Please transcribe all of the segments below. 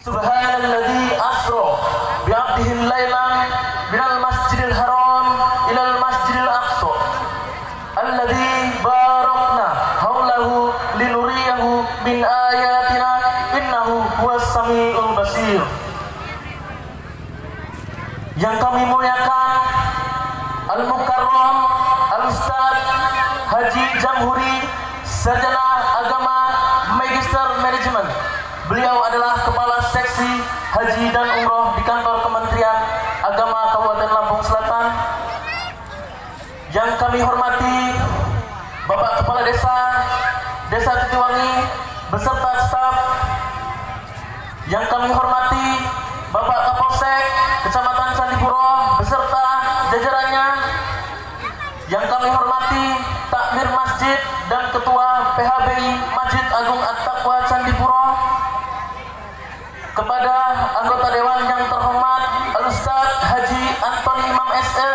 Subhanalladzi asra bi'abdihi lailan minal masjidil haram ilal masjidil aqsa alladzi barakna haulahu linuriyahu min ayatina innahu huwas samiul basir. Yang kami muliakan Al-Mukarram Al-Ustaz Haji Jamhuri, Sarjana Agama Magister Manajemen. Beliau adalah Kepala Seksi Haji dan Umroh di Kantor Kementerian Agama Kabupaten Lampung Selatan. Yang kami hormati Bapak Kepala Desa Titiwangi beserta staf. Yang kami hormati Bapak Kapolsek Kecamatan Candipuro beserta jajarannya. Yang kami hormati Takmir Masjid dan Ketua PHBI Masjid Agung At-Taqwa Candipuro. Kepada anggota Dewan yang terhormat Al-Ustaz Haji Antoni Imam SE,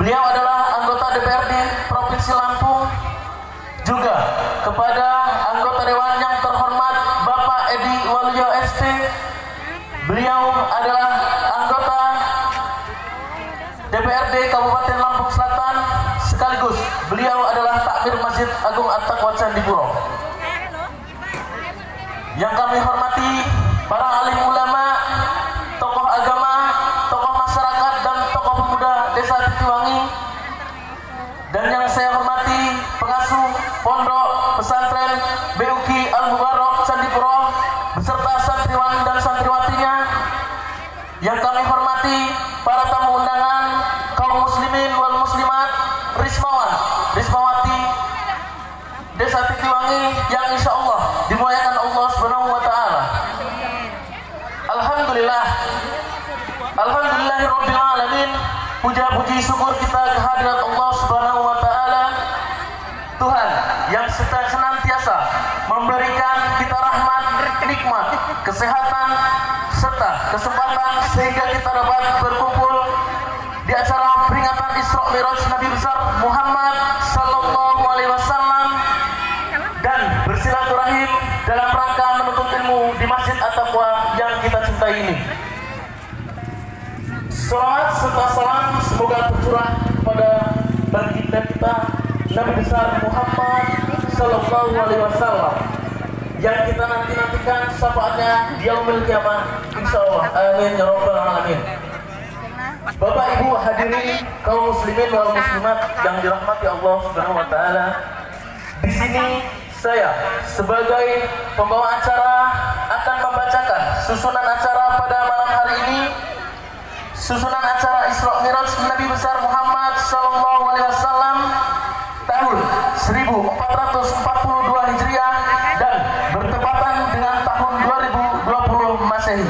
beliau adalah anggota DPRD Provinsi Lampung. Juga kepada anggota Dewan yang terhormat Bapak Edi Waluyo ST, beliau adalah anggota DPRD Kabupaten Lampung Selatan, sekaligus beliau adalah Takmir Masjid Agung At-Taqwa Candipuro. Yang kami hormati para alim ulama, tokoh agama, tokoh masyarakat, dan tokoh pemuda Desa Titiwangi. Dan yang saya hormati pengasuh Pondok Pesantren BUKI Al-Mubarak Candipuro beserta santriwan dan santriwatinya. Yang kami hormati para tamu undangan, kaum muslimin wal muslimat, Rismawati Desa Titiwangi yang insya Allah dimuliakan Allah Subhanahu wa Ta'ala. Alhamdulillahirabbil alamin. Puja-puji syukur kita kehadirat Allah Subhanahu wa Ta'ala, Tuhan yang senantiasa memberikan kita rahmat, nikmat, kesehatan serta kesempatan sehingga kita dapat berkumpul di acara peringatan Isra Mi'raj Nabi besar Muhammad sallallahu alaihi wasallam dan bersilaturahim dalam rangka menuntut ilmu di Masjid At-Taqwa yang kita cintai ini. Salawat serta salam semoga tercurah pada baginda kita Nabi besar Muhammad sallallahu alaihi wasallam yang kita nantikan syafaatnya di yaumil qiyamah insyaallah. Amin ya rabbal alamin. Bapak Ibu hadirin kaum muslimin wal muslimat yang dirahmati Allah Subhanahu wa Ta'ala, di sini saya sebagai pembawa acara akan membacakan susunan acara pada malam hari ini. Susunan acara Isra Mi'raj Nabi besar Muhammad sallallahu alaihi wasallam tahun 1442 Hijriah dan bertepatan dengan tahun 2020 Masehi.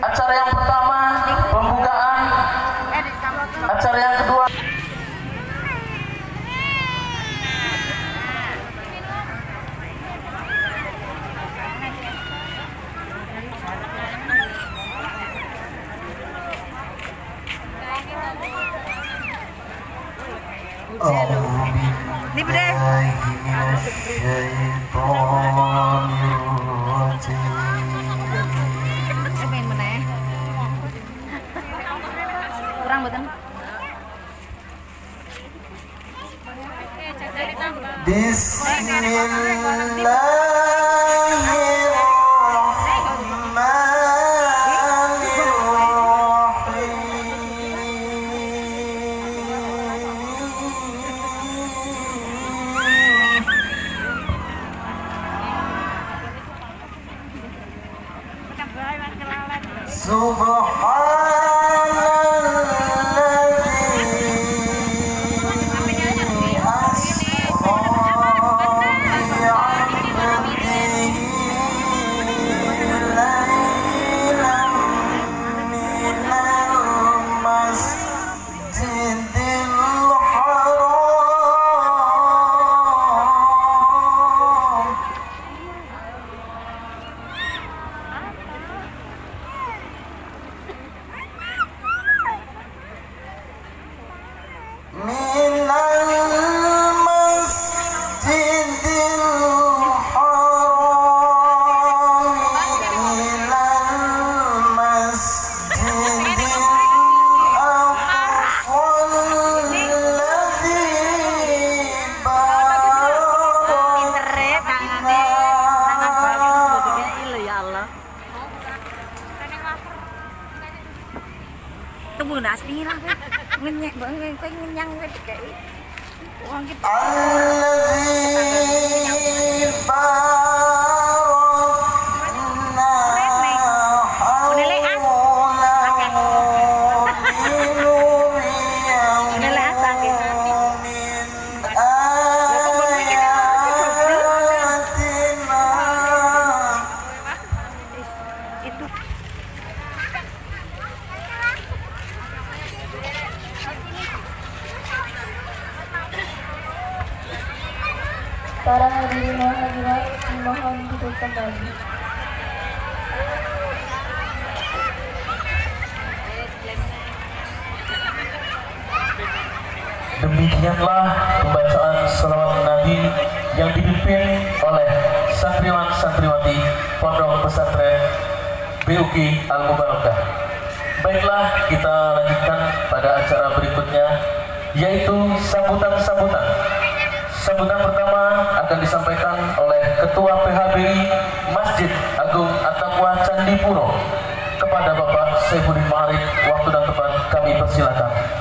Acara yang pertama pembukaan, acara yang kedua ngenyek banget ngenyang kayak uang kita. Para hadirin dan hadirat dimohon duduk kembali. Demikianlah pembacaan selawat Nabi yang dipimpin oleh santriwan-santriwati Pondok Pesantren BUK Al-Mubarakah. Baiklah, kita lanjutkan pada acara berikutnya, yaitu sambutan-sambutan. Sambutan pertama akan disampaikan oleh Ketua PHBI Masjid Agung At-Taqwa Candipuro kepada Bapak Saifuddin Ma'arif. Waktu dan tempat kami persilakan.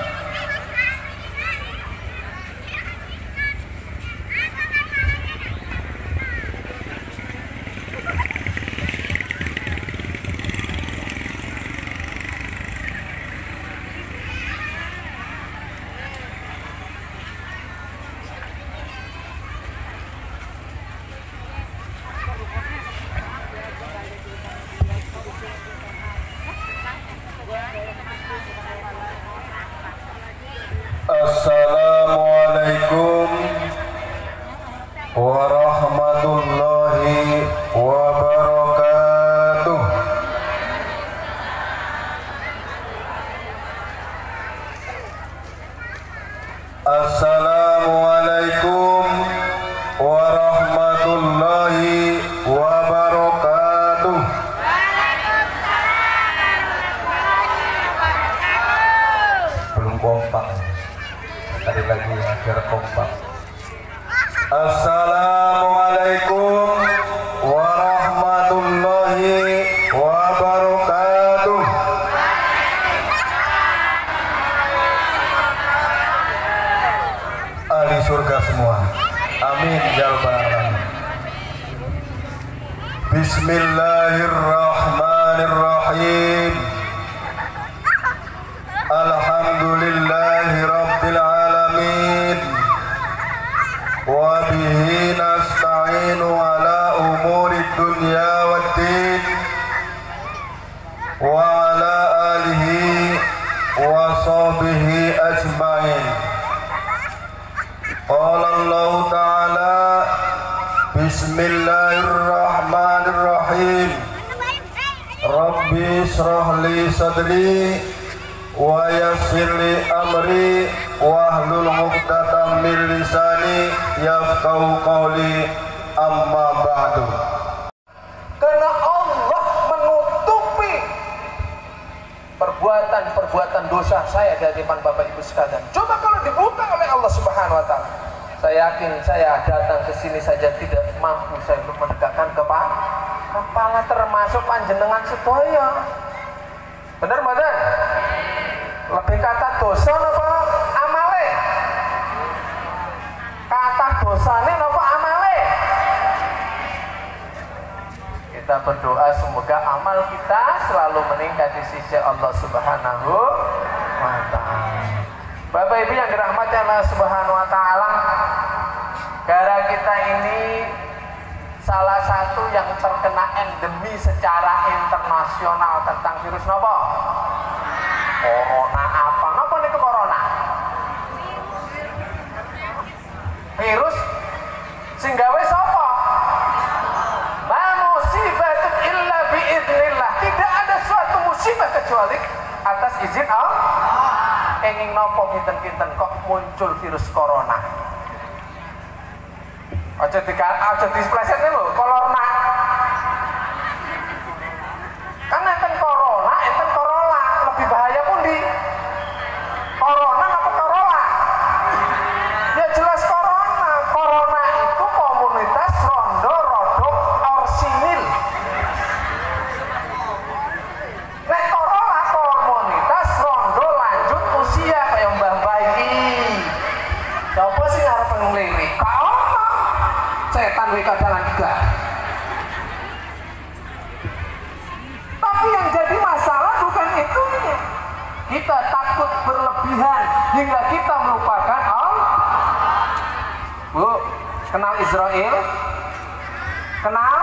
Assalamualaikum warahmatullahi wabarakatuh. Assalamualaikum warahmatullahi wabarakatuh. Belum kompak. Tadi lagi agar kompak. Assalamualaikum warahmatullahi wabarakatuh. Ahli surga semua. Amin ya rabbal alamin. Bismillahirrahmanirrahim. Alhamdulillahi rabbil alamin. Wa bihi nasta'inu ala umuri dunya waddin. Wa ala alihi wa sahbihi ajma'in. Qala Allah ta'ala, Bismillahirrahmanirrahim. Rabbi israh li sadri wa yassir li amri wahlul 'uqdatam min lisani yafqahu qawli, amma ba'du. Karena Allah menutupi perbuatan-perbuatan dosa saya dari depan Bapak Ibu sekalian. Coba kalau dibuka oleh Allah Subhanahu wa taala. Saya yakin saya datang ke sini saja tidak mampu saya untuk menegakkan kepala termasuk panjenengan sedaya. Bener mboten? Lebih kata dosa napa amale? Kata dosane napa amale? Kita berdoa semoga amal kita selalu meningkat di sisi Allah Subhanahu wa ta'ala. Bapak Ibu yang dirahmati Allah Subhanahu wa ta'ala, negara kita ini salah satu yang terkena endemi secara internasional tentang virus nopo? Corona apa? Nopo niku corona? Virus sing gawe sapa? Ma musibatun illa biidznillah. Tidak ada suatu musibah kecuali atas izin Allah. Kenging nopo kinten-kinten kok muncul virus corona? Aja displesetnya lho, corona. Kan enten corona, enten corolla. Lebih bahaya pun di corona apa corolla? Ya jelas corona. Corona itu komunitas rondo rodok orsinil. Nek corolla komunitas rondo lanjut usia kayak Amerika jalan 3. Tapi yang jadi masalah bukan itunya. Kita takut berlebihan hingga kita melupakan Allah. Bu, kenal Israel? Kenal?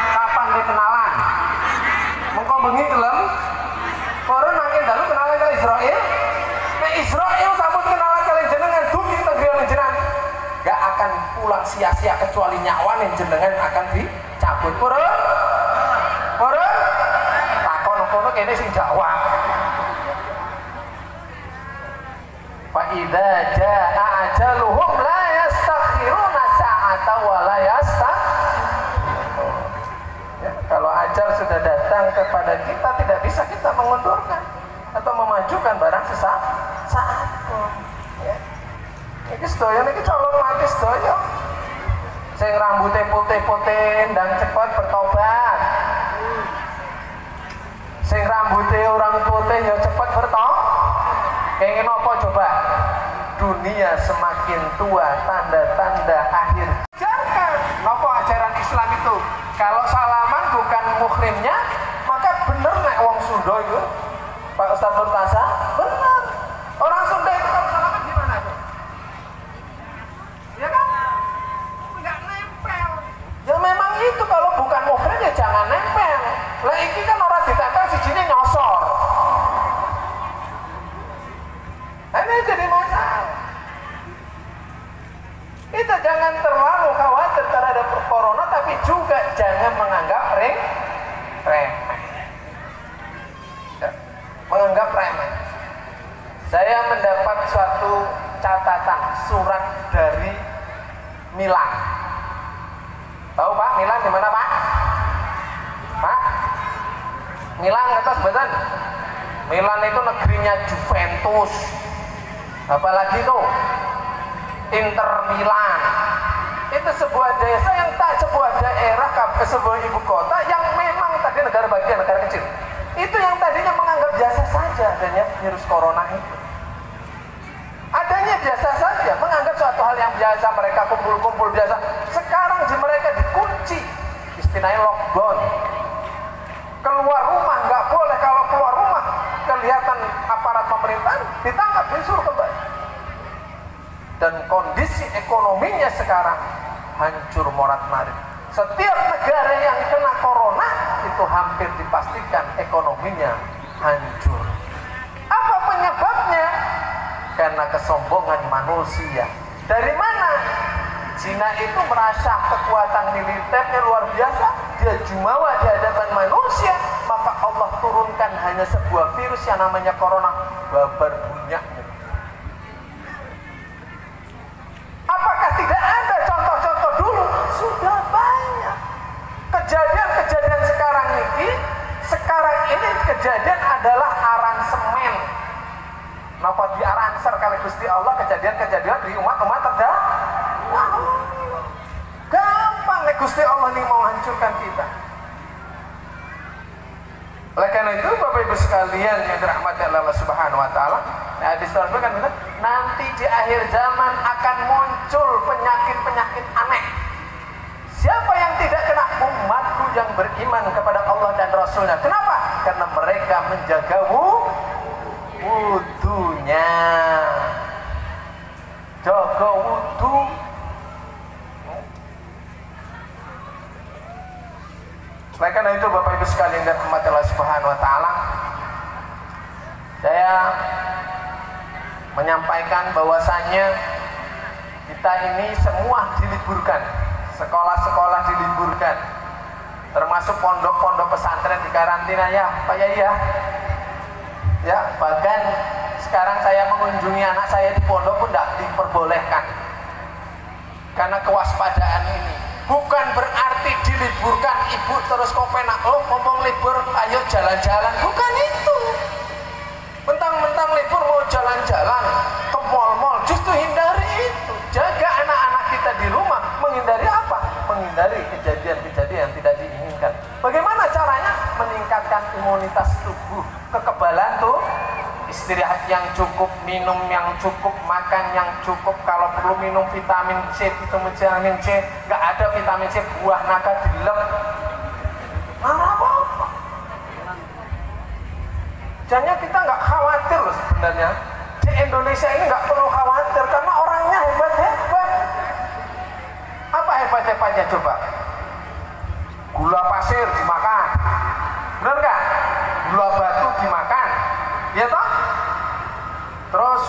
Kapan dikenalan? Mengko bengi gelem? Koron makin dalu kenalan ke Israel? Nah Israel sampun kenalan kalian jenengan dugi tegrian jenengan. Gak akan pulang sia-sia kecuali nyawa yang jenengan akan dicabut. Koron? Koron? Takon kono kene sing jawab. Fa idza jaa ajaluhum la yastakhiruna sa'ata wa la ya, kalau ajal sudah datang kepada kita tidak bisa kita mengundurkan atau memajukan barang saat ya. Iki sedaya niki calon mati sedaya. Sing rambutnya putih-putih ndang cepat bertobat. Sing rambutnya orang putih ya cepat bertobat. Pengen apa coba? Dunia semakin tua, tanda-tanda akhir. Ajarkan apa ajaran Islam itu? Kalau salaman bukan muhrimnya, maka bener nek wong Sunda itu, Pak Ustaz Murtasa, benar. Orang Sunda itu kalau salaman gimana tuh? Ya kan? Enggak nempel. Ya memang itu kalau bukan muhrim ya jangan nempel. Lah iki kan orang ditempel sijine nyosor. Ini jadi masalah. Kita jangan terlalu khawatir terhadap corona, tapi juga jangan menganggap remeh. Ya, menganggap remeh. Saya mendapat suatu catatan surat dari Milan. Tahu Pak Milan di mana Pak? Pak? Milan atas betul. Milan itu negerinya Juventus. Apalagi tuh Inter Milan. Itu sebuah desa yang tak sebuah daerah ke sebuah ibu kota yang memang tadi negara bagian, negara kecil. Itu yang tadinya menganggap biasa saja adanya virus corona itu. Adanya biasa saja, menganggap suatu hal yang biasa, mereka kumpul-kumpul biasa. Sekarang di mereka dikunci, istilahnya lockdown. Keluar rumah nggak boleh, kalau keluar rumah kelihatan aparat pemerintahan ditangkap, disuruh kembali. Dan kondisi ekonominya sekarang hancur morat-marit. Setiap negara yang kena corona itu hampir dipastikan ekonominya hancur. Apa penyebabnya? Karena kesombongan manusia. Dari mana? Cina itu merasa kekuatan militernya luar biasa, dia jumawa di hadapan manusia, maka Allah turunkan hanya sebuah virus yang namanya corona, babar bunyaknya. Apakah tidak ada contoh-contoh dulu? Sudah banyak. Kejadian-kejadian sekarang ini kejadian adalah aransemen. Napa diaranser kali Gusti Allah kejadian-kejadian di umat-umat terdahulu. Gampang nih Gusti Allah nih mau hancurkan kita. Oleh karena itu Bapak Ibu sekalian yang dirahmati Allah Subhanahu wa taala, hadis tersebut kan bilang nanti di akhir zaman akan muncul penyakit-penyakit aneh. Siapa yang tidak kena? Umatku yang beriman kepada Allah dan Rasulnya. Kenapa? Karena mereka menjaga wudunya. Jaga wudu. Oleh karena itu Bapak Ibu sekalian dan umat Allah Subhanahu wa taala, saya menyampaikan bahwasannya kita ini semua diliburkan, sekolah-sekolah diliburkan, termasuk pondok-pondok pesantren di karantina ya Pak Yai ya. Ya, bahkan sekarang saya mengunjungi anak saya di pondok pun tidak diperbolehkan karena kewaspadaan ini. Bukan berarti diliburkan ibu terus kopenak, oh ngomong libur ayo jalan-jalan, bukan itu. Mentang-mentang libur mau jalan-jalan ke mal-mal, justru hindari itu. Jaga anak-anak kita di rumah, menghindari apa? Menghindari kejadian-kejadian yang tidak diinginkan. Bagaimana caranya? Meningkatkan imunitas tubuh, kekebalan tuh, istirahat yang cukup, minum yang cukup, makan yang cukup. Kalau perlu minum vitamin C, vitamin C, nggak ada vitamin C, buah naga dilem. Apa? Jangan kita nggak khawatir loh sebenarnya. Di Indonesia ini nggak perlu khawatir karena orangnya hebat-hebat. Apa hebat-hebatnya coba? Gula pasir dimakan, bener nggak? Gula batu dimakan, ya toh? Terus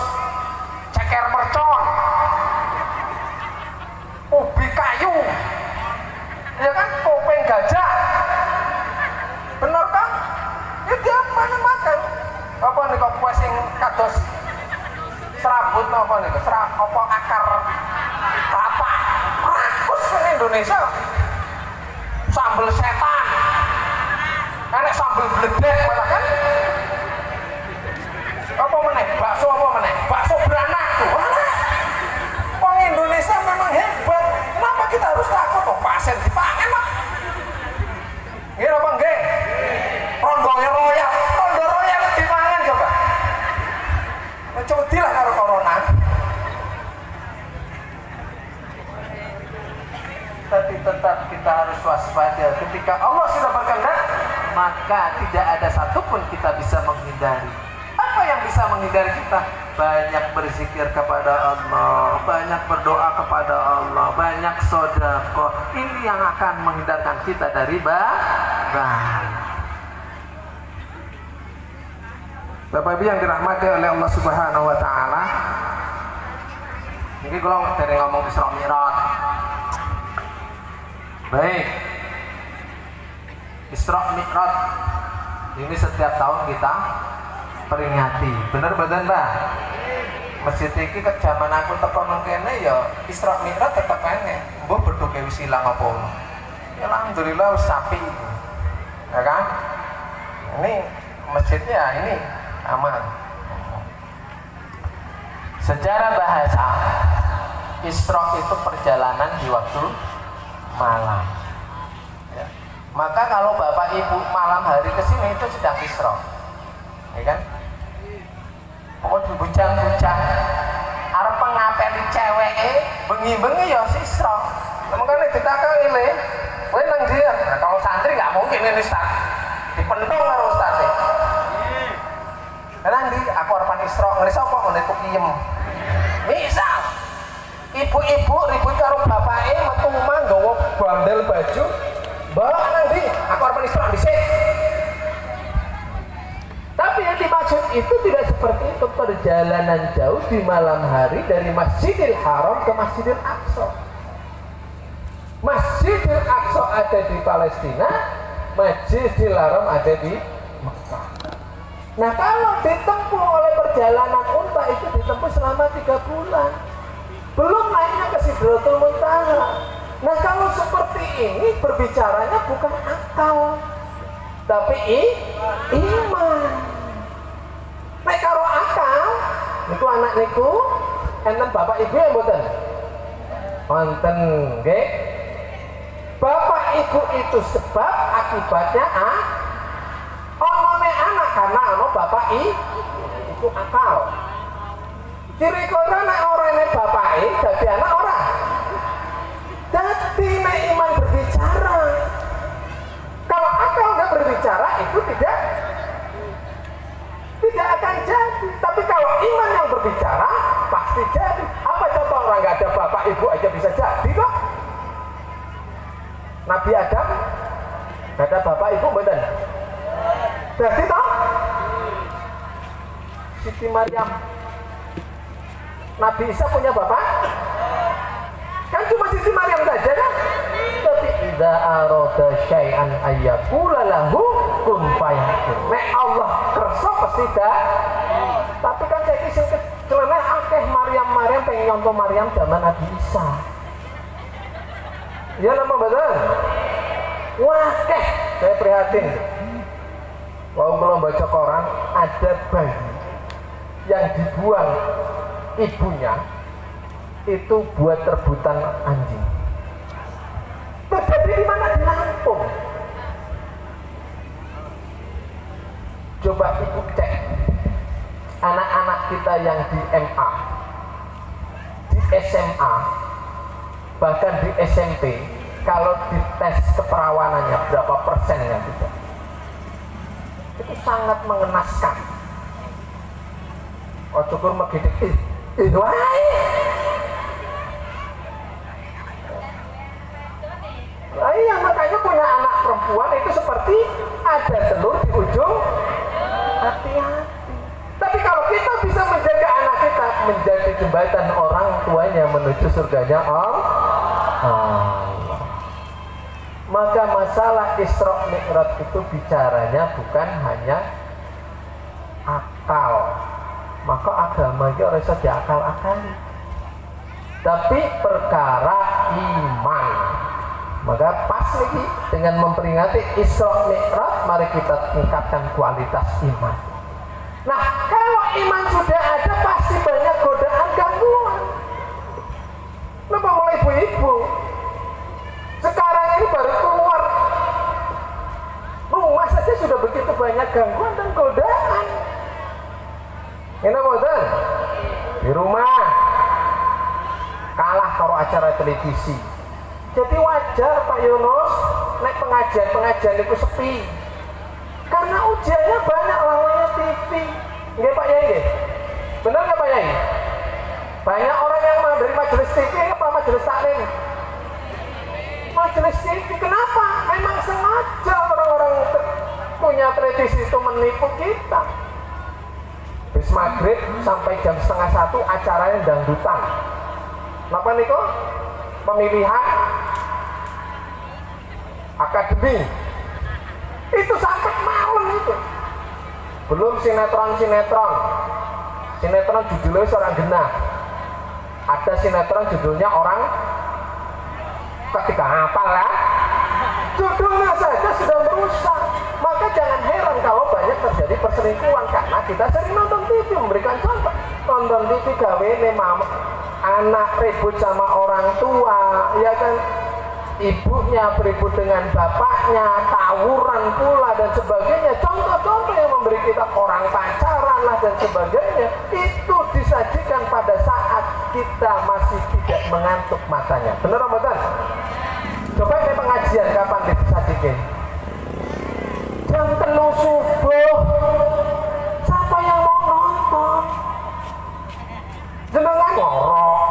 ceker mercon, ubi kayu, ya kan? Topeng gajah, bener kan? Ya dia mana makan? Apa nih kok kue sing kados serabut apa nih? Apa akar kelapa? Rakus di Indonesia. Sambal setan, enak sambal bledek malah kan? Apa meneh? Bakso apa meneh? Bakso beranak tuh. Wong Indonesia memang hebat. Kenapa kita harus takut? Oh, pasir dipakai mah. Nggih apa nggih? Rondo royal dipangan coba. Coba dilah karo corona. Tapi tetap kita harus waspada. Ketika Allah sudah berkehendak, maka tidak ada satupun kita bisa menghindari. Apa yang bisa menghindari kita? Banyak berzikir kepada Allah, banyak berdoa kepada Allah, banyak sedekah. Ini yang akan menghindarkan kita dari bahaya. Bapak Ibu yang dirahmati oleh Allah Subhanahu wa taala. Ini kalau dari ngomong Isra Mi'raj. Baik, Isra Mi'raj ini setiap tahun kita peringati. Bener-bener Mbak. Masjid iki ke zaman aku teko nang kene ya Isra Mi'raj tetep enek. Mbok berdoa wis ilang apa ono. Ya alhamdulillah wis sapi. Ya kan? Ini masjidnya ini aman. Secara bahasa Isra itu perjalanan di waktu malam, ya. Maka kalau bapak ibu malam hari kesini itu sedang Isra, ya kan? Pokoknya bujang-bujang, arep ngapeli ceweke, bengi-bengi ya Isra. Makanya ditakoni le, kowe nang ndi? Nah, kalau santri nggak mungkin ini Ustaz, dipendung karo Ustaz. Nang ndi? Aku arep Isra, ngene sapa ngene kuyem. Misal ibu-ibu ribut karo bapake metu omah nggawa bandel baju. Mbak nang ndi? Aku arep Isra dhisik. Tapi yang dimaksud itu tidak seperti itu, perjalanan jauh di malam hari dari Masjidil Haram ke Masjidil Aqsa. Masjidil Aqsa ada di Palestina, Masjidil Haram ada di Mekah. Nah kalau ditempuh oleh perjalanan unta itu ditempuh selama 3 bulan. Belum naiknya ke Sidratul Muntaha. Nah kalau seperti ini berbicaranya bukan akal, tapi iman. Nek karo akal, itu anak niku, enten bapak ibu yang mboten. Wonten nggih. Bapak ibu itu sebab akibatnya onone anak karena ana bapak itu akal. Ciri kira nek orane bapake dadi anak ora. Dadi nek iman berbicara. Kalau akal nggak berbicara itu tidak akan jadi. Tapi kalau iman yang berbicara pasti jadi. Apa contoh orang nggak ada bapak ibu aja bisa jadi kok? Nabi Adam nggak ada bapak ibu betul. Jadi toh Siti Maryam, Nabi Isa punya bapak? Kan cuma Siti Maryam saja kan? Tapi idza arada syai'an ayyaqula lahu kun fayakun. Nek Allah kersa pasti dah. Tapi kan saiki sing kecelene akeh Maryam pengen nyontoh Maryam zaman Nabi Isa. Ya nama betul. Wah, saya prihatin. Kalau belum baca koran, ada bayi yang dibuang ibunya itu buat rebutan anjing. Terjadi di mana? Di Lampung. Coba ibu cek anak-anak kita yang di MA, di SMA, bahkan di SMP, kalau dites keperawanannya berapa persennya tidak. Itu sangat mengenaskan. Oh cukur megidek wae. Nah, iya makanya punya anak perempuan itu seperti ada telur di ujung hati-hati. Tapi kalau kita bisa menjaga anak kita, menjadi jembatan orang tuanya menuju surganya Allah. Maka masalah Isra Mi'raj itu bicaranya bukan hanya akal. Maka agama itu harus diakal-akali. Tapi perkara iman. Maka pas lagi dengan memperingati Isra Mi'raj, mari kita tingkatkan kualitas iman. Nah, kalau iman sudah ada, pasti banyak godaan gangguan. Kenapa mulai ibu-ibu? Sekarang ini baru keluar rumah saja sudah begitu banyak gangguan dan godaan. Ini boten di rumah kalah kalau acara televisi. Jadi wajar Pak Yunus naik pengajian itu sepi. Karena ujiannya banyak lawannya TV. Nggih Pak Yai nggih? Benar nggak Pak Yai? Banyak orang yang dari majelis TV apa majelis taklim? Majelis TV. Kenapa? Memang sengaja orang-orang punya televisi itu menipu kita. Bis maghrib sampai jam 12:30 acaranya dangdutan. Kenapa nih kok? Pemilihan akademi itu sampai malam itu. Belum sinetron judulnya seorang genah. Ada sinetron judulnya orang ketika hafal ya. Judulnya saja sudah merusak. Maka jangan heran kalau banyak terjadi perselingkuhan karena kita sering nonton TV. Memberikan contoh, nonton TV gawe mama anak ribut sama orang tua, ya kan, ibunya beribut dengan bapaknya, tawuran pula dan sebagainya. Contoh-contoh yang memberi kita orang pacaran lah dan sebagainya, itu disajikan pada saat kita masih tidak mengantuk matanya. Benar apa betul? Coba ini pengajian kapan disajikan? Jam 3 subuh. Siapa yang mau nonton? Jenengan ngorok.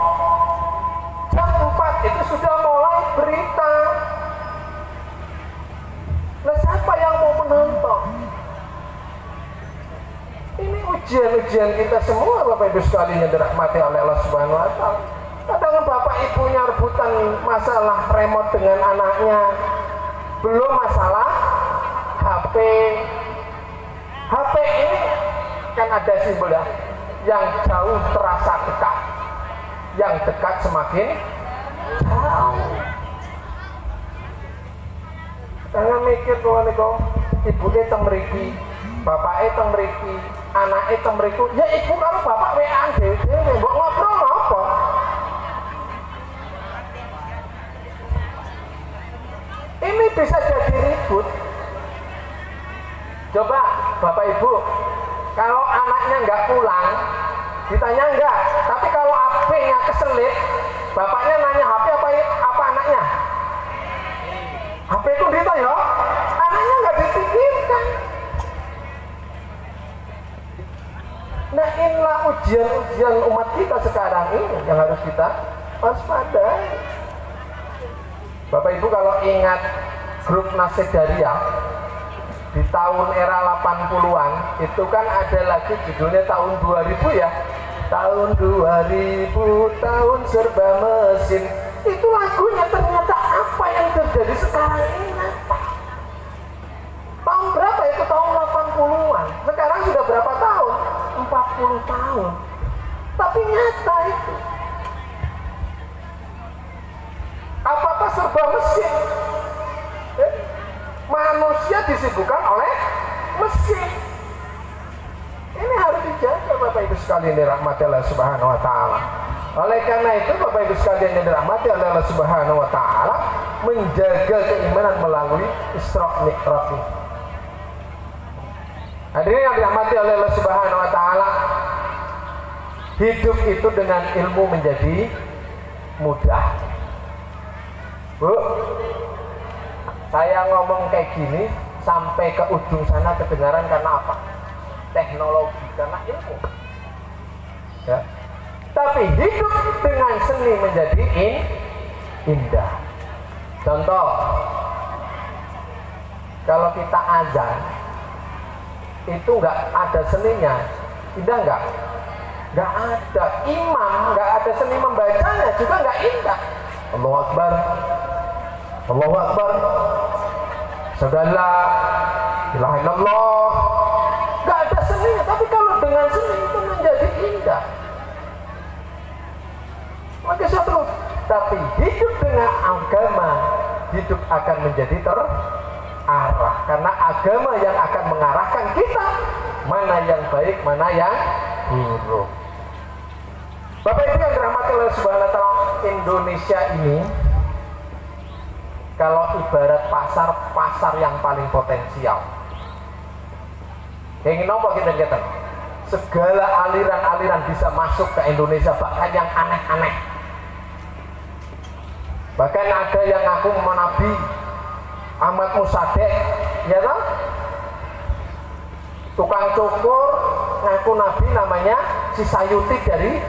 Jam 4 itu sudah mulai berita. Nah, siapa yang mau menonton? Ini ujian-ujian kita semua Bapak Ibu sekalian yang dirahmati oleh Allah Subhanahu wa taala. Kadang bapak ibunya rebutan masalah remote dengan anaknya. Belum masalah HP. HP ini kan ada simbolnya. Yang jauh terasa dekat, yang dekat semakin jauh. Jangan mikir tuh niku, ibunya teng mriki, bapaknya teng mriki, anaknya teng mriku. Ya ibu karo bapak wean dhewe, mbok ngobrol apa? Ini bisa jadi ribut. Coba bapak ibu, kalau anaknya nggak pulang, ditanya enggak. Tapi kalau HP-nya keselip, bapaknya nanya HP apa anaknya? HP itu ditanya, anaknya nggak dipikirkan. Nah inilah ujian-ujian umat kita sekarang ini yang harus kita waspadai. Bapak Ibu kalau ingat grup Nasib Daria di tahun era 80-an itu kan ada lagi judulnya tahun 2000 ya. Tahun 2000, tahun serba mesin. Itu lagunya ternyata apa yang terjadi sekarang ini nyata. Tahun berapa itu? Tahun 80-an. Sekarang sudah berapa tahun? 40 tahun. Tapi nyata itu. Apa-apa serba mesin. Manusia disibukkan oleh mesin. Ini harus dijaga Bapak Ibu sekalian dirahmati Allah Subhanahu wa taala. Oleh karena itu Bapak Ibu sekalian yang dirahmati oleh Allah Subhanahu wa taala, menjaga keimanan melalui Isra Mi'raj. Hadirin yang dirahmati oleh Allah Subhanahu wa taala, hidup itu dengan ilmu menjadi mudah. Bu, saya ngomong kayak gini sampai ke ujung sana kedengaran karena apa? Teknologi, karena ilmu. Ya. Tapi hidup dengan seni menjadi indah. Contoh, kalau kita azan itu nggak ada seninya, indah nggak? Nggak ada. Imam nggak ada seni membacanya juga nggak indah. Allahu Akbar, Allahu Akbar, Saudara, ilaha illallah. Nggak ada seninya, tapi kalau dengan seni itu menjadi indah. Maka satu, tapi hidup dengan agama, hidup akan menjadi terarah. Karena agama yang akan mengarahkan kita mana yang baik, mana yang buruk. Bapak Ibu yang dirahmati Allah Subhanahu wa taala, Indonesia ini kalau ibarat pasar yang paling potensial. Yang apa kita? Segala aliran-aliran bisa masuk ke Indonesia, bahkan yang aneh-aneh. Bahkan ada yang ngaku Nabi Ahmad Musadek, ya kan? Tukang cukur ngaku Nabi namanya si Sayuti dari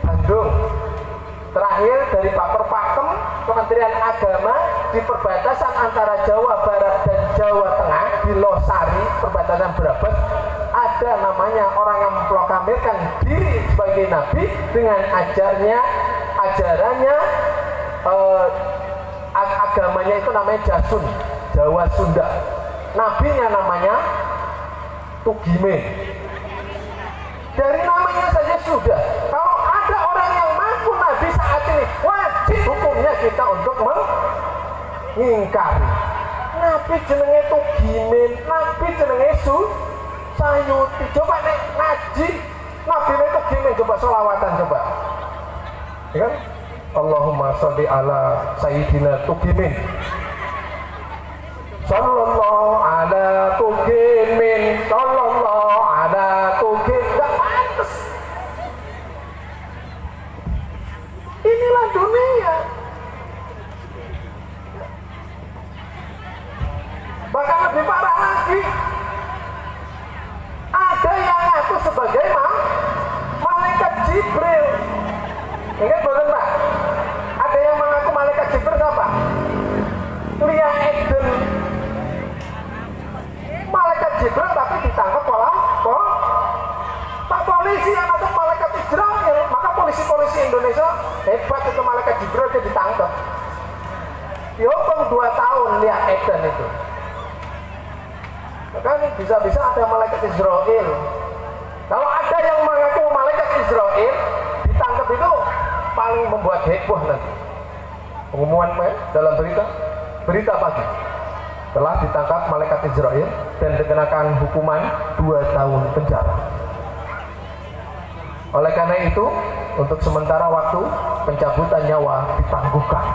Bandung. Terakhir dari Pak Pakem, Kementerian Agama di perbatasan antara Jawa Barat dan Jawa Tengah di Losari, perbatasan Brebes, ada namanya orang yang memproklamirkan diri sebagai Nabi dengan ajarannya agamanya itu namanya Jasun, Jawa Sunda. Nabinya namanya Tugime. Dari namanya saja sudah. Kalau ada orang yang mengaku Nabi saat ini, wajib hukumnya kita untuk mengingkari. Nabi jenenge Tugime, Nabi jenenge Sayuti. Coba nek ngaji Nabi Tugime, coba sholawatan coba. Ya kan? Allahumma sholli ala Sayyidina Tugimin. Sallallahu ala Tugimin, sallallahu ala Tugimin. Gak pantas. Inilah dunia. Bahkan lebih parah lagi, ada yang ngaku sebagai malaikat Jibril. Ingat betul Pak? Ada yang mengaku malaikat Jibril apa? Lia Eden. Malaikat Jibril tapi ditangkap Pak polisi yang ada malaikat Israel. Maka polisi-polisi Indonesia hebat, itu malaikat Jibril dia ditangkap. Dihukum 2 tahun Lia Eden itu. Maka bisa-bisa ada malaikat Israel. Kalau ada yang mengaku malaikat Israel ditangkap itu paling membuat heboh nanti. Pengumuman dalam berita pagi telah ditangkap malaikat Israel dan dikenakan hukuman 2 tahun penjara. Oleh karena itu, untuk sementara waktu pencabutan nyawa ditangguhkan.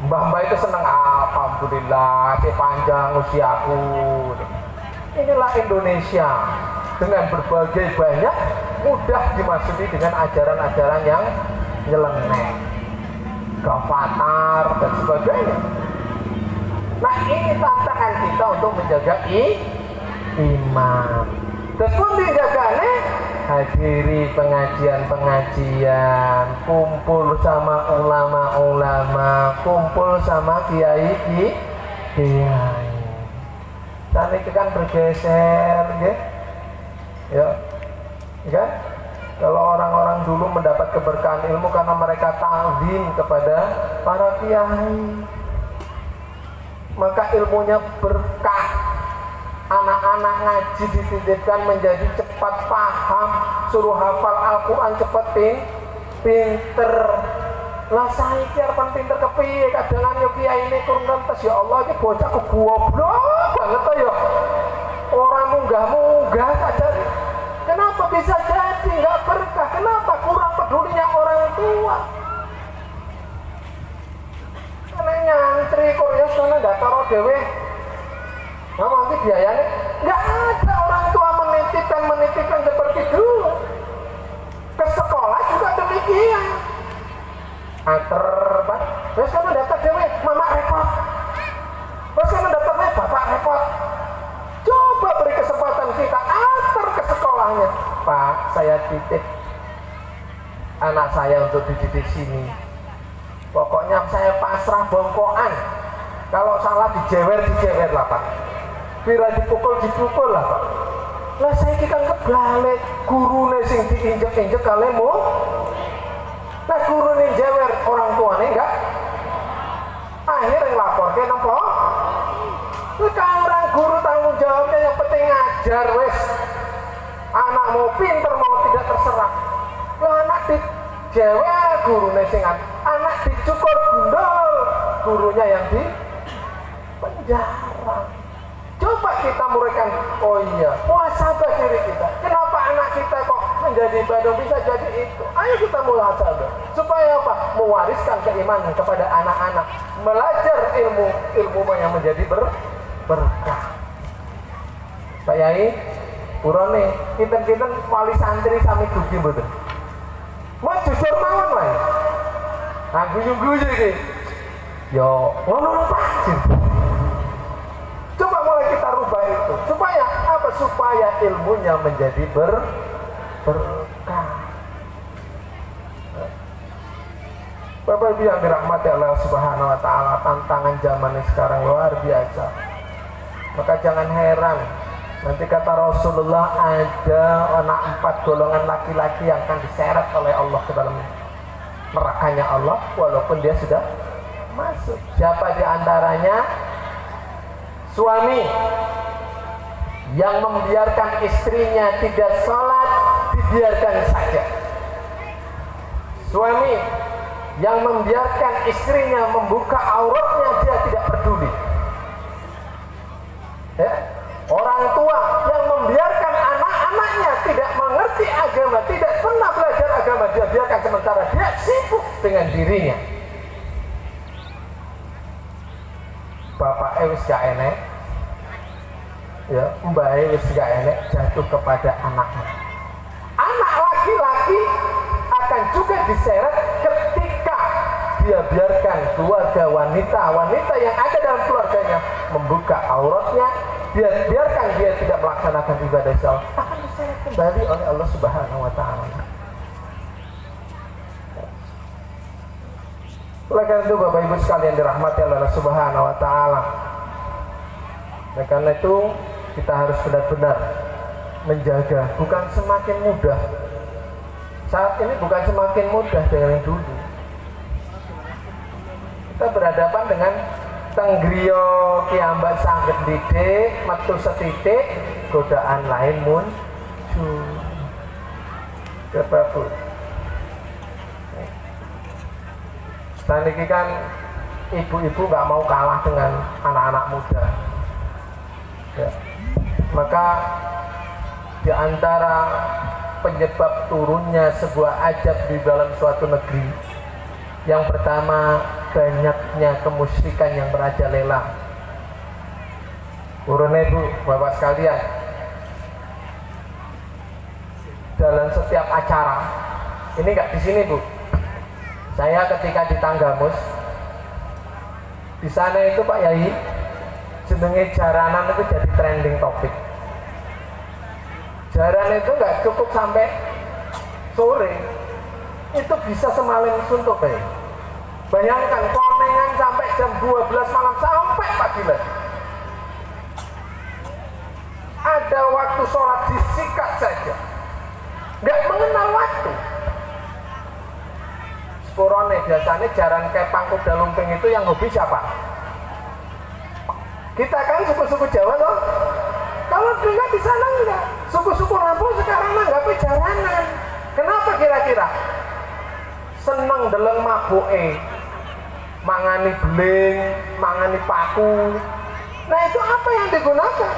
Mbah-mbah itu senang, alhamdulillah, panjang usiaku. Inilah Indonesia dengan berbagai banyak mudah dimasuki dengan ajaran-ajaran yang nyeleneh, gafatar dan sebagainya. Nah, ini tantangan kita untuk menjaga iman. Terus pun dijagane hadiri pengajian-pengajian, kumpul sama ulama-ulama, kumpul sama kiai. Dan itu kan bergeser, ya. Kan? Kalau orang-orang dulu mendapat keberkahan ilmu karena mereka ta'zim kepada para kiai, maka ilmunya berkah. Anak-anak ngaji dititipkan menjadi cepat paham, suruh hafal Al-Quran cepat pinter. Lah saya kira pinter kepiye, kadangan yo kiai ini kurang lantas, ya Allah iki bocah goblok banget ya. Orang munggah-munggah saja. Kenapa bisa jadi nggak berkah? Kenapa kurang pedulinya orang tua? Karena nyantri Korea sana nggak taruh dewe. Nah nanti biayanya nggak ada, orang tua menitipkan seperti dulu. Ke sekolah juga demikian. Antar saya titip anak saya untuk dididik sini. Pokoknya saya pasrah bongkoan. Kalau salah dijewer lah Pak. Bila dipukul lah Pak. Lah saya kita kebalik gurune sing diinjek-injek kalemu. Nah gurune jewer orang tuanya enggak. Akhirnya ngelapor ke nopo. Sekarang guru tanggung jawabnya yang penting ngajar wes. Anak mau pinter mau tidak terserah. Lah anak dijewer gurune sing anak dicukur gundul gurunya yang di penjara. Coba kita muridkan, oh iya, muhasabah diri kita. Kenapa anak kita kok menjadi badung bisa jadi itu? Ayo kita muhasabah. Supaya apa? Mewariskan keimanan kepada anak-anak. Belajar ilmu yang menjadi berkah. Pak Yai, urone, kita wali santri sami dugi betul. Mau jujur mawon wae. Nah, guyu-guyu iki. Yo, ngono Pak. Coba mulai kita rubah itu. Supaya apa? Supaya ilmunya menjadi berkah. Bapak Ibu yang dirahmati Allah Subhanahu wa taala, tantangan zaman sekarang luar biasa. Maka jangan heran nanti kata Rasulullah ada anak 4 golongan laki-laki yang akan diseret oleh Allah ke dalam nerakanya Allah walaupun dia sudah masuk. Siapa di antaranya? Suami yang membiarkan istrinya tidak sholat, dibiarkan saja. Suami yang membiarkan istrinya membuka auratnya, dia tidak peduli. Ya? Orang tua yang membiarkan anak-anaknya tidak mengerti agama, tidak pernah belajar agama, dia biarkan sementara dia sibuk dengan dirinya. Bapak wis gak enek, ya, mbak wis gak enek, jatuh kepada anaknya. Anak laki-laki akan juga diseret ketika dia biarkan keluarga wanita yang ada dalam keluarganya membuka auratnya, biarkan dia tidak melaksanakan ibadah salat, akan diseret kembali oleh Allah Subhanahu wa taala. Oleh karena itu Bapak Ibu sekalian dirahmati Allah Subhanahu wa taala. Oleh karena itu kita harus benar-benar menjaga, bukan semakin mudah. Saat ini bukan semakin mudah dengan yang dulu. Kita berhadapan dengan tenggriyo kiambat sangget didik, metu setitik, godaan lain muncul. Bapak Ibu. Dan ini kan ibu-ibu nggak mau kalah dengan anak-anak muda. Ya. Maka di antara penyebab turunnya sebuah adab di dalam suatu negeri, yang pertama banyaknya kemusyrikan yang merajalela. Urune Bu, Bapak sekalian, dalam setiap acara, ini nggak di sini Bu. Saya ketika di Tanggamus, di sana itu Pak Yai, jenenge jaranan itu jadi trending topik. Jaran itu nggak cukup sampai sore, itu bisa semalam suntuk ya. Bayangkan konengan sampai jam 12 malam sampai pagi lagi. Ada waktu sholat disikat saja, nggak mengenal waktu. Korone biasanya jaran kepang kuda lumping itu yang hobi siapa? Kita kan suku-suku Jawa loh. Kalau enggak di sana enggak. Suku-suku Lampung sekarang nanggapi jaranan. Kenapa kira-kira? Seneng deleng mabuke, mangani beling, mangani paku. Nah itu apa yang digunakan?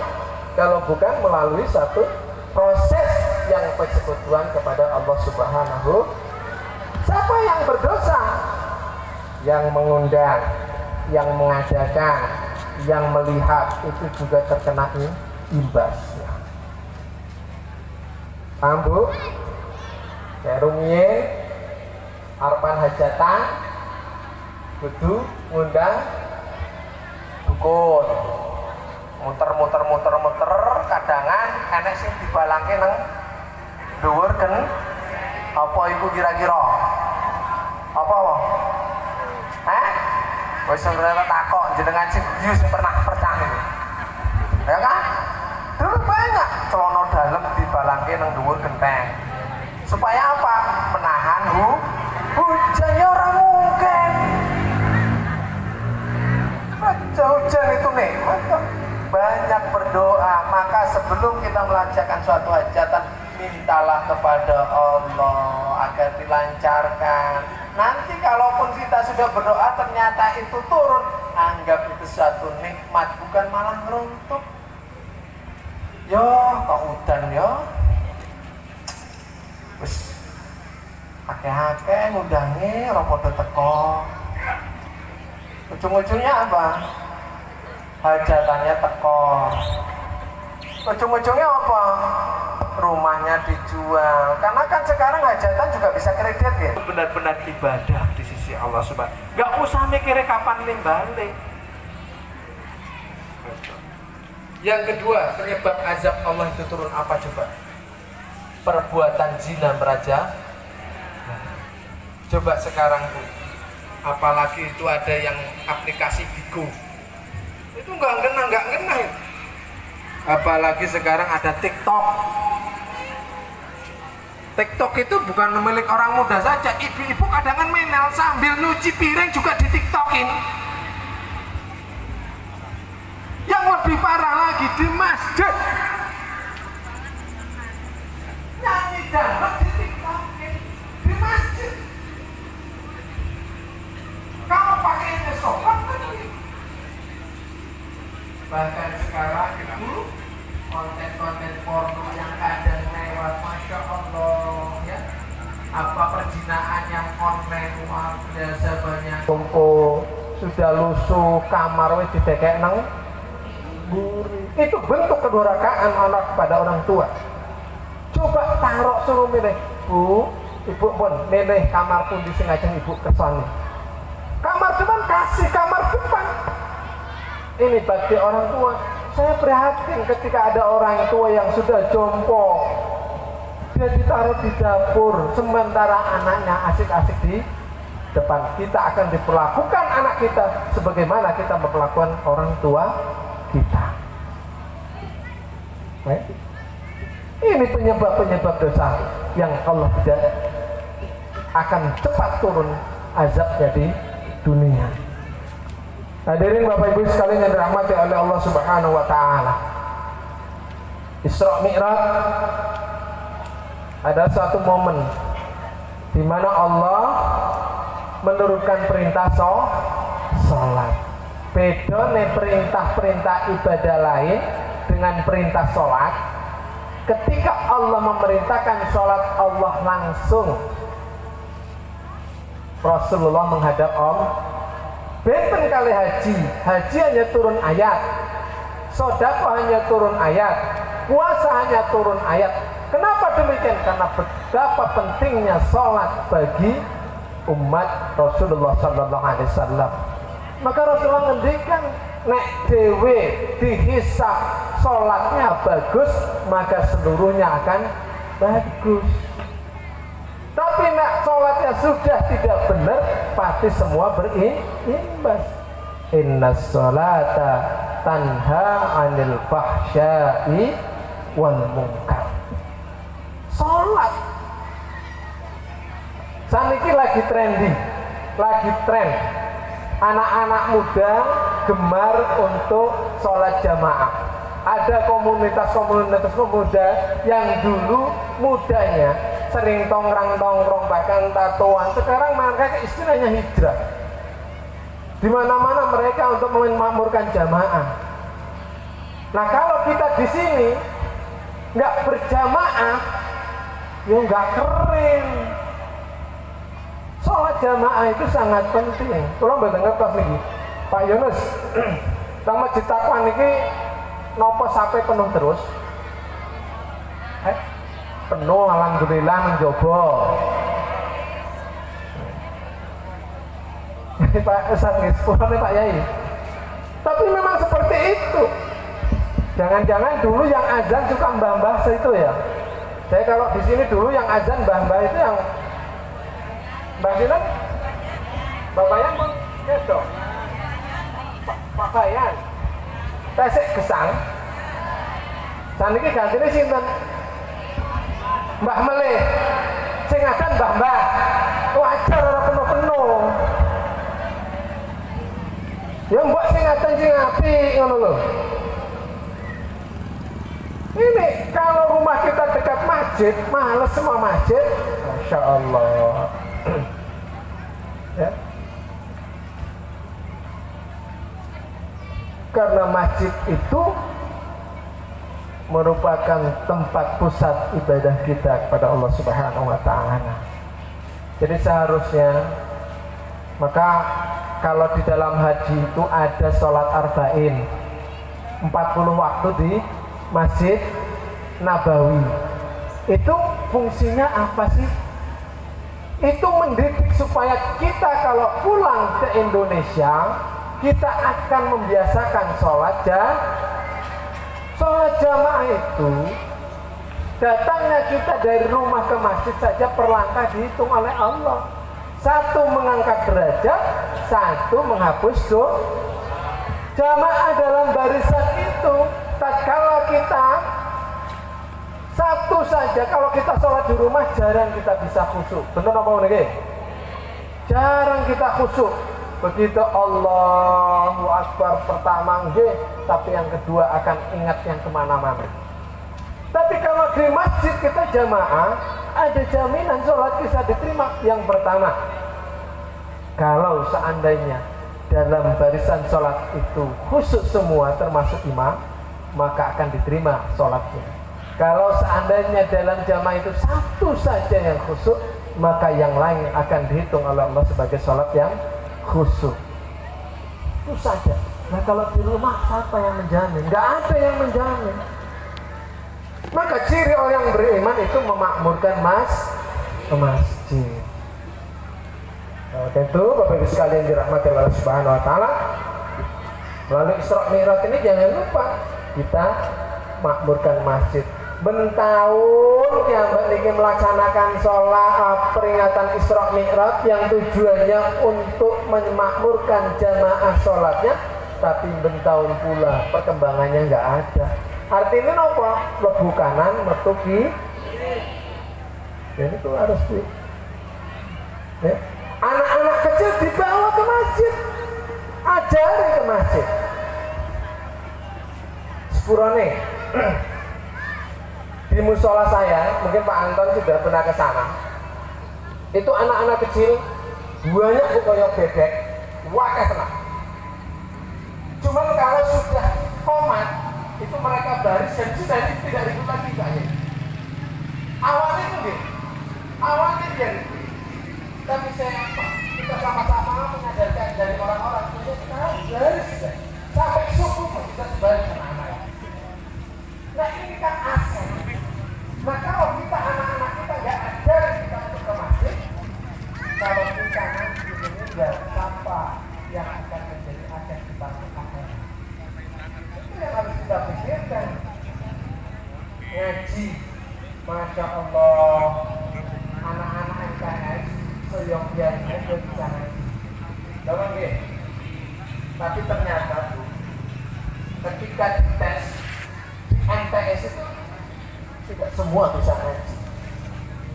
Kalau bukan melalui satu proses yang persekutuan kepada Allah Subhanahu. Siapa yang berdosa? Yang mengundang, yang mengadakan, yang melihat, itu juga terkena imbasnya. Paham Bu? Kayak rumiyin harapan hajatan kudu ngundang dukun, muter kadangan enek sing dibalangke nang dhuwur kan apa iku kira-kira? Apa? Wis ora takok jenengan sing guyu sing pernah percah itu. Ya kan? Dulu banyak celana dalam dibalangke nang dhuwur genteng. Supaya apa? Menahan hujan ya ora mungkin. Hujan itu nih, banyak berdoa. Maka sebelum kita melancarkan suatu hajatan, mintalah kepada Allah agar dilancarkan. Nanti kalaupun kita sudah berdoa ternyata itu turun, anggap itu suatu nikmat, bukan malah ngeruntuh. Yo, kok udan yo. Wis akeh-akeh ngudange ora padha teko. Ujung-ujungnya apa? Hajatannya teko. Ujung-ujungnya apa? Rumahnya dijual. Karena kan sekarang hajatan juga bisa kredit ya. Benar-benar ibadah di sisi Allah Subhanahu. Gak usah mikir kapan nih balik. Yang kedua, penyebab azab Allah itu turun apa coba? Perbuatan zina meraja. Coba sekarang tuh, apalagi itu ada yang aplikasi Bigo, itu nggak ngena. Apalagi sekarang ada TikTok. TikTok itu bukan milik orang muda saja, ibu-ibu kadang menel sambil nyuci piring juga di TikTokin. Yang lebih parah lagi di masjid, nyanyi dangdut di TikTokin di masjid. Kamu pakainya sopan kan? Bahkan sekarang itu konten-konten porno yang kadang lewat, masya Allah ya. Apa perjinaan yang online luar biasa banyak. Kumpul sudah lusuh kamar wis didekek nang buri. Itu bentuk kedurhakaan anak kepada orang tua. Coba taruh suruh milih, Bu, Ibu pun milih kamar pun di sini aja ibu kesana. Kamar depan kasih kamar depan. Ini bagi orang tua. Saya prihatin ketika ada orang tua yang sudah jompo, dia ditaruh di dapur, sementara anaknya asik-asik di depan. Kita akan diperlakukan anak kita sebagaimana kita memperlakukan orang tua kita. Ini penyebab-penyebab dosa yang Allah tidak akan cepat turun azabnya di dunia. Hadirin Bapak Ibu sekalian yang dirahmati oleh Allah Subhanahu wa taala. Isra Mi'raj ada satu momen di mana Allah menurunkan perintah salat. Bedone perintah-perintah ibadah lain dengan perintah salat. Ketika Allah memerintahkan salat, Allah langsung Rasulullah menghadap Allah. Benten kali haji hanya turun ayat, sedekah hanya turun ayat, puasa hanya turun ayat. Kenapa demikian? Karena betapa pentingnya sholat bagi umat Rasulullah Sallallahu Alaihi Wasallam. Maka Rasulullah ngendikan, nek dewe dihisab sholatnya bagus, maka seluruhnya akan bagus. Tapi nak sholatnya sudah tidak benar, pasti semua berimbas. Inna sholata tanha anil fahsyai wal munkar. Sholat saniki lagi trending, lagi tren. Anak-anak muda gemar untuk sholat jamaah. Ada komunitas-komunitas pemuda yang dulu mudanya sering tongkrong bahkan tatoan, sekarang mereka istilahnya hijrah. Di mana-mana mereka untuk memakmurkan jamaah. Nah kalau kita di sini nggak berjamaah, ya nggak keren. Sholat jamaah itu sangat penting. Tolong betul ngertos nih, Pak Yunus. Sama Masjid Taqwa niki nopo sampai penuh terus. Penuh alhamdulillah menjobo. Pak Ustadz sepuluh Pak Yai. Tapi memang seperti itu. Jangan-jangan dulu yang azan suka mbah-mbah itu ya. Saya kalau di sini dulu yang azan mbah-mbah itu yang Mbah Sinan, Mbak Bayan pun gitu. Pak Bayan, tesek gesang. Saniki gantine sinten? Mbah Melih. Sing azan mbah-mbah. Wajar ora penuh-penuh. Ya mbok sing azan sing apik ngono lho. Ini kalau rumah kita dekat masjid, males semua masjid. Masya Allah. Ya. Karena masjid itu merupakan tempat pusat ibadah kita kepada Allah Subhanahu wa Ta'ala. Jadi seharusnya, maka kalau di dalam haji itu ada sholat arba'in 40 waktu di Masjid Nabawi. Itu fungsinya apa sih? Itu mendidik supaya kita kalau pulang ke Indonesia, kita akan membiasakan sholat jamaah itu. Datangnya kita dari rumah ke masjid saja per langkah dihitung oleh Allah. Satu mengangkat derajat, satu menghapus dosa. Jamaah dalam barisan itu, tatkala kita satu saja, kalau kita sholat di rumah jarang kita bisa khusyuk. Benar apa enggak? Jarang kita khusyuk. Begitu Allahu Akbar pertama nggih, tapi yang kedua akan ingat yang kemana-mana. Tapi kalau di masjid kita jamaah, ada jaminan sholat bisa diterima. Yang pertama, kalau seandainya dalam barisan sholat itu khusyuk semua termasuk imam, maka akan diterima sholatnya. Kalau seandainya dalam jamaah itu satu saja yang khusyuk, maka yang lain akan dihitung oleh Allah sebagai sholat yang khusyuk. Itu saja. Nah kalau di rumah siapa yang menjamin? Nggak ada yang menjamin. Maka ciri orang yang beriman itu memakmurkan masjid. Nah, tentu Bapak Ibu sekalian dirahmati Allah Subhanahu wa Ta'ala, melalui Isra Mi'raj ini jangan lupa kita makmurkan masjid. Bentahun kiamat niki melaksanakan sholat peringatan Isra Mi'raj yang tujuannya untuk memakmurkan jamaah sholatnya, tapi bentahun pula perkembangannya nggak ada. Artinya apa? Lebu kanan, metu kiri. Jadi itu harus di. Ya. Anak-anak kecil dibawa ke masjid, ajari ke masjid. Sepurone di musola saya, mungkin Pak Anton sudah pernah ke sana. Itu anak-anak kecil banyak koyok bebek, wakai tenang. Cuman kalau sudah komat, itu mereka baris dan sudah tidak ribut lagi banyak. Awalnya itu deh, awalnya dia ribut. Tapi kita sama-sama mengajarkan dari orang-orang, kita baris sampai subuh pun kita sebaris anak-anak. Nah ini kan asal. Nah kalau kita anak-anak kita nggak ajar kita untuk ke masjid, kalau kita nanti meninggal, siapa yang akan menjadi ajar kita ke itu yang harus kita pikirkan. Ngaji, Masya Allah, anak-anak MKS seyogyanya itu bisa ngaji. Jangan gini. Tapi ternyata Bu, ketika dites MTS itu tidak semua bisa ngaji.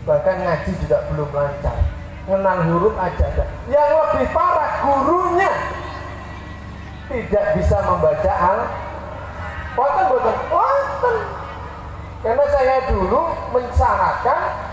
Bahkan ngaji juga belum lancar. Mengenal huruf aja ada. Yang lebih parah, gurunya tidak bisa membaca Wonten. Karena saya dulu mensyaratkan